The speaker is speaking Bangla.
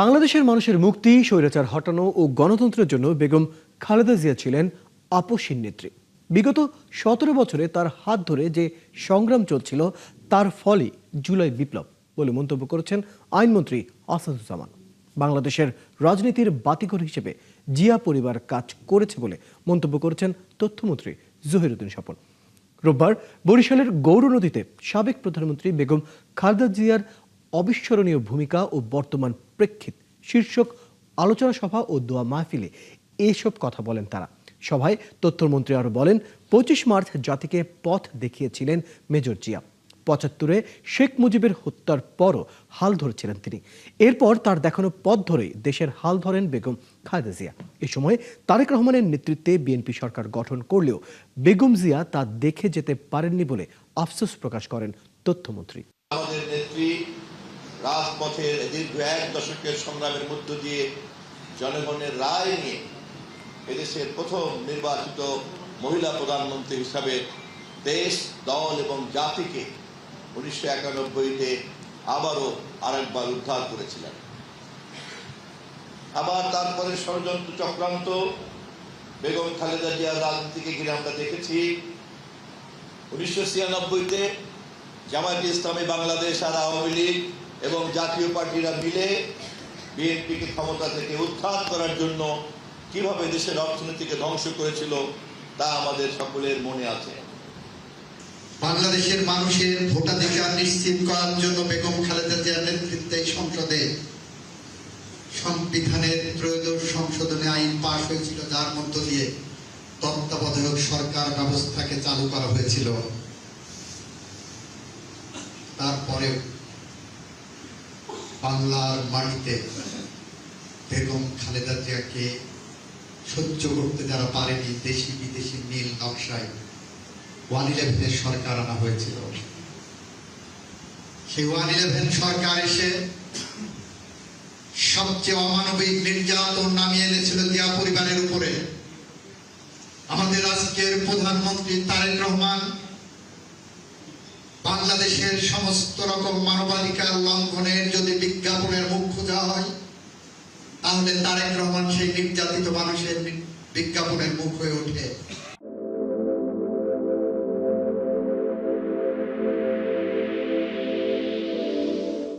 বাংলাদেশের মানুষের মুক্তি, স্বৈরাচার হটানো ও গণতন্ত্রের জন্য বেগম খালেদা জিয়া ছিলেন আপসহীন নেত্রী। বিগত 17 বছরে তার হাত ধরে যে সংগ্রাম চলছিল তার ফলই জুলাই বিপ্লব বলে মন্তব্য করেছেন আইনমন্ত্রী আসাদুজ্জামান। বাংলাদেশের রাজনীতির বাতিঘর হিসেবে জিয়া পরিবার কাজ করেছে বলে মন্তব্য করেছেন তথ্যমন্ত্রী জহিরুদ্দিন স্বপন। রোববার বরিশালের গৌর নদীতে সাবেক প্রধানমন্ত্রী বেগম খালেদা জিয়ার অবিস্মরণীয় ভূমিকা ও বর্তমান প্রেক্ষিত শীর্ষক আলোচনা সভা ও দোয়া মাহফিলে এসব কথা বলেন তারা। সভায় তথ্যমন্ত্রী আরো বলেন, 25 মার্চ জাতিকে পথ দেখিয়েছিলেন মেজর জিয়া। 75-এ শেখ মুজিবের হত্যার পরও হাল ধরেছিলেন তিনি। এরপর তার দেখানো পথ ধরেই দেশের হাল ধরেন বেগম খালেদা জিয়া। এ সময় তারেক রহমানের নেতৃত্বে বিএনপি সরকার গঠন করলেও বেগম জিয়া তা দেখে যেতে পারেননি বলে আফসোস প্রকাশ করেন তথ্যমন্ত্রী। আমাদের নেত্রী রাজপথের দীর্ঘ 1 দশকের সংগ্রামের মধ্য দিয়ে জনগণের রায় নিয়ে এদেশের প্রথম নির্বাচিত মহিলা প্রধানমন্ত্রী হিসাবে দেশ, দল এবং জাতিকে 1991-তে আবারও আরেকবার উদ্ধার করেছিলেন। আবার তারপরে ষড়যন্ত্র চক্রান্ত বেগম খালেদা জিয়ার রাজনীতিকে ঘিরে আমরা দেখেছি। 1996-তে জামায়াতে ইসলামী বাংলাদেশ আর আওয়ামী লীগ এবং জাতীয় পার্টিরা মিলে বিএনপিকে ক্ষমতা থেকে উৎখাত করার জন্য কিভাবে দেশের অর্থনীতিকে ধ্বংস করেছিল তা আমাদের সকলের মনে আছে। বাংলাদেশের মানুষের ভোটাধিকার নিশ্চিত করার জন্য বেগম খালেদা জিয়ার নেতৃত্বে সংসদে সংবিধানের ত্রয়োদশ সংশোধনী আইন পাশ হয়েছিল, যার মধ্য দিয়ে তত্ত্বাবধায়ক সরকার ব্যবস্থাকে চালু করা হয়েছিল। তারপরে বাংলার মাটিতে বেগম খালেদা জিয়াকে সহ্য করতে যারা পারেনি, দেশি বিদেশি নীল নকশায় 111 সরকার আনা হয়েছিল। সেই 111 সরকার এসে সবচেয়ে অমানবিক নির্যাতন নামিয়ে এনেছিল জিয়া পরিবারের উপরে। আমাদের আজকের প্রধানমন্ত্রী তারেক রহমান বাংলাদেশের সমস্ত রকম মানবাধিকার লঙ্ঘনের যদি বিজ্ঞাপনের মুখ খোঁজা হয়, তাহলে তারেক রহমান সেই নির্যাতিত মানুষের বিজ্ঞাপনের মুখ হয়ে ওঠে।